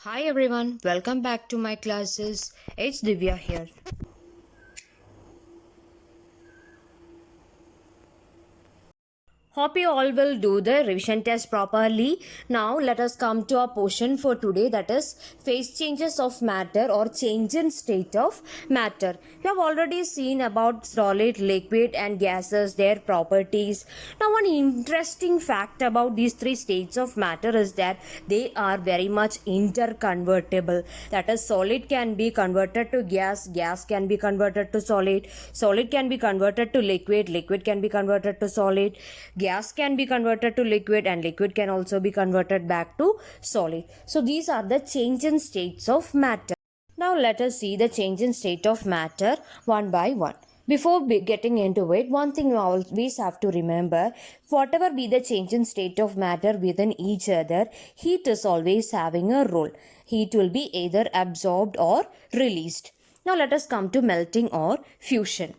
Hi everyone, welcome back to my classes. It's Divya here. Hope you all will do the revision test properly. Now let us come to our portion for today, that is phase changes of matter or change in state of matter. You have already seen about solid, liquid and gases, their properties. Now one interesting fact about these three states of matter is that they are very much interconvertible. That is, solid can be converted to gas, gas can be converted to solid, solid can be converted to liquid, liquid can be converted to solid, gas can be converted to liquid, and liquid can also be converted back to solid. So these are the change in states of matter. Now let us see the change in state of matter one by one. Before getting into it, one thing you always have to remember, whatever be the change in state of matter within each other, heat is always having a role. Heat will be either absorbed or released. Now let us come to melting or fusion.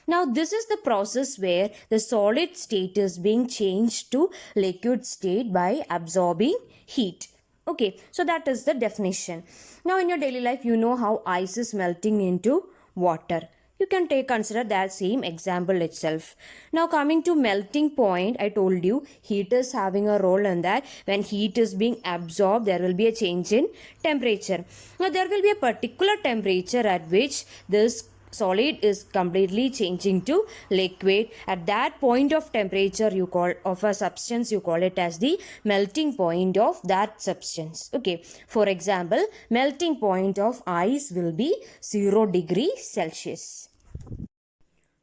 Now this is the process where the solid state is being changed to liquid state by absorbing heat. Okay, so that is the definition. Now in your daily life, you know how ice is melting into water. You can consider that same example itself. Now coming to melting point, I told you heat is having a role in that. When heat is being absorbed, there will be a change in temperature. Now there will be a particular temperature at which this solid is completely changing to liquid. At that point of temperature you call of a substance, you call it as the melting point of that substance. Okay, for example, melting point of ice will be 0 degrees Celsius.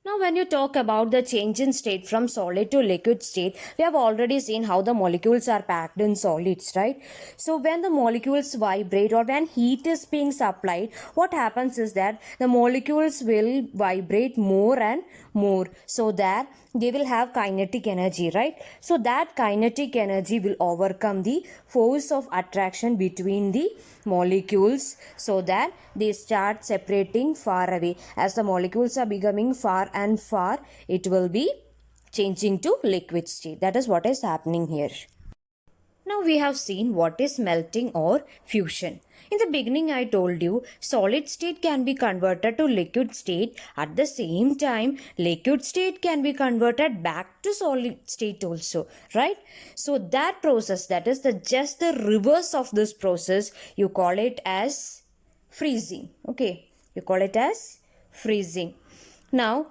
Now, when you talk about the change in state from solid to liquid state, we have already seen how the molecules are packed in solids, right? So, when the molecules vibrate or when heat is being supplied, what happens is that the molecules will vibrate more and more, so that they will have kinetic energy, right? So, that kinetic energy will overcome the force of attraction between the molecules, so that they start separating far away. As the molecules are becoming far and far, it will be changing to liquid state. That is what is happening here. Now we have seen what is melting or fusion. In the beginning I told you solid state can be converted to liquid state. At the same time, liquid state can be converted back to solid state also, right? So that process, that is just the reverse of this process, you call it as freezing. Okay, you call it as freezing. Now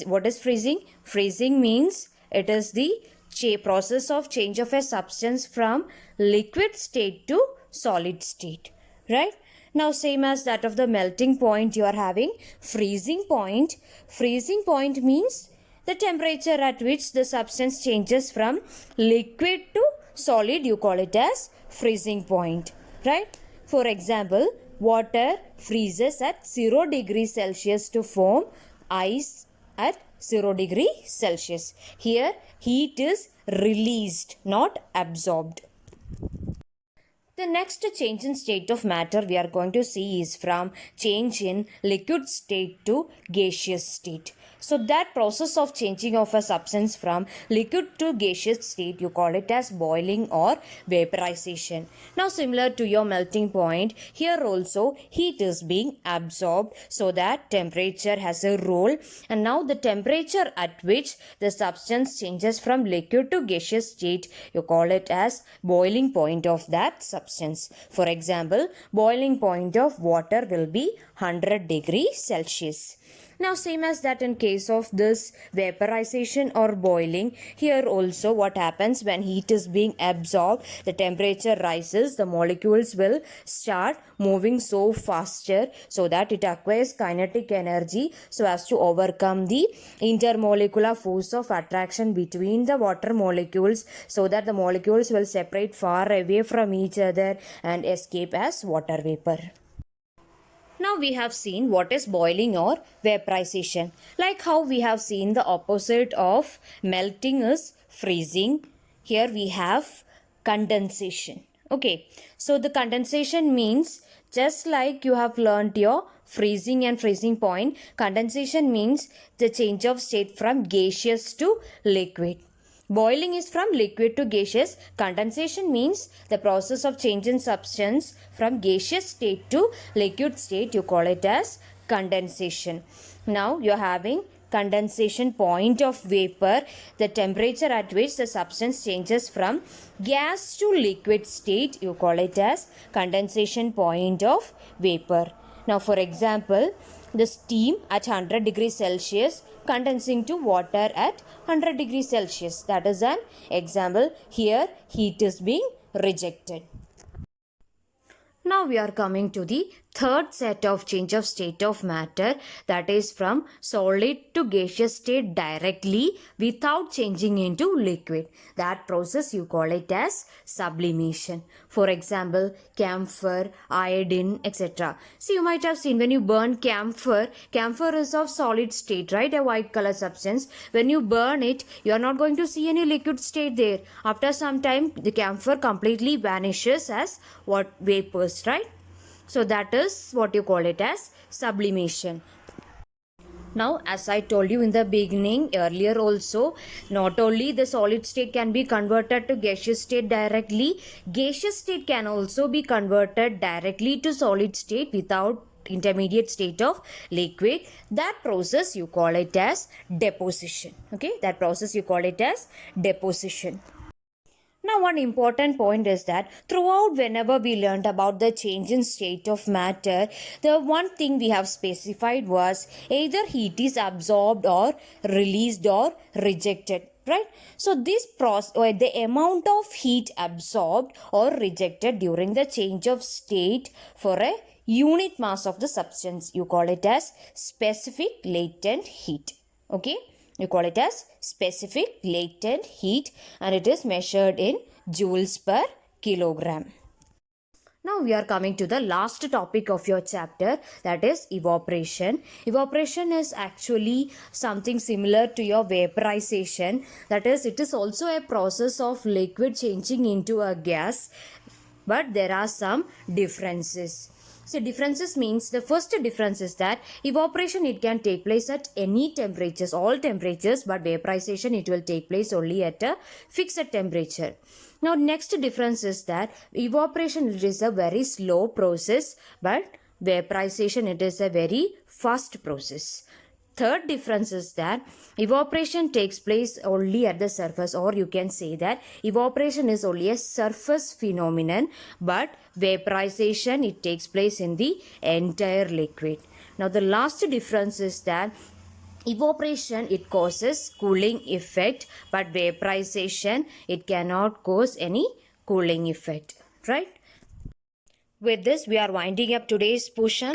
what is freezing? Freezing means it is the process of change of a substance from liquid state to solid state, right? Now same as that of the melting point, you are having freezing point. Freezing point means the temperature at which the substance changes from liquid to solid, you call it as freezing point, right? For example, water freezes at 0 degrees Celsius to form ice at 0 degrees Celsius. Here heat is released, not absorbed. The next change in state of matter we are going to see is from change in liquid state to gaseous state. So that process of changing of a substance from liquid to gaseous state, you call it as boiling or vaporization. Now similar to your melting point, here also heat is being absorbed, so that temperature has a role, and now the temperature at which the substance changes from liquid to gaseous state, you call it as boiling point of that substance. For example, boiling point of water will be 100 degrees Celsius. Now same as that in case of this vaporization or boiling, here also what happens when heat is being absorbed, the temperature rises, the molecules will start moving so faster, so that it acquires kinetic energy so as to overcome the intermolecular force of attraction between the water molecules, so that the molecules will separate far away from each other and escape as water vapor. Now we have seen what is boiling or vaporization. Like how we have seen the opposite of melting is freezing. Here we have condensation. Okay, so the condensation means, just like you have learnt your freezing and freezing point, condensation means the change of state from gaseous to liquid. Boiling is from liquid to gaseous. Condensation means the process of change in substance from gaseous state to liquid state. You call it as condensation. Now you are having condensation point of vapor, the temperature at which the substance changes from gas to liquid state. You call it as condensation point of vapor. Now for example, the steam at 100 degrees Celsius condensing to water at 100 degrees Celsius. That is an example. Here heat is being rejected. Now we are coming to the third set of change of state of matter, that is from solid to gaseous state directly without changing into liquid. That process you call it as sublimation. For example, camphor, iodine, etc. So you might have seen when you burn camphor, camphor is of solid state, right? A white color substance. When you burn it, you are not going to see any liquid state there. After some time, the camphor completely vanishes as what vapors, right? So that is what you call it as sublimation. Now, as I told you in the beginning earlier also, not only the solid state can be converted to gaseous state directly, gaseous state can also be converted directly to solid state without intermediate state of liquid. That process you call it as deposition. Okay, that process you call it as deposition. Now, one important point is that throughout whenever we learned about the change in state of matter, the one thing we have specified was either heat is absorbed or released or rejected, right? So this process, or the amount of heat absorbed or rejected during the change of state for a unit mass of the substance, you call it as specific latent heat. Okay, you call it as specific latent heat, and it is measured in joules per kilogram. Now we are coming to the last topic of your chapter, that is evaporation. Evaporation is actually something similar to your vaporization. That is, it is also a process of liquid changing into a gas, but there are some differences. So differences means, the first difference is that evaporation, it can take place at any temperatures, all temperatures, but vaporization, it will take place only at a fixed temperature. Now next difference is that evaporation, it is a very slow process, but vaporization, it is a very fast process. Third difference is that evaporation takes place only at the surface, or you can say that evaporation is only a surface phenomenon, but vaporization, it takes place in the entire liquid. Now the last difference is that evaporation, it causes cooling effect, but vaporization, it cannot cause any cooling effect, right? With this, we are winding up today's portion.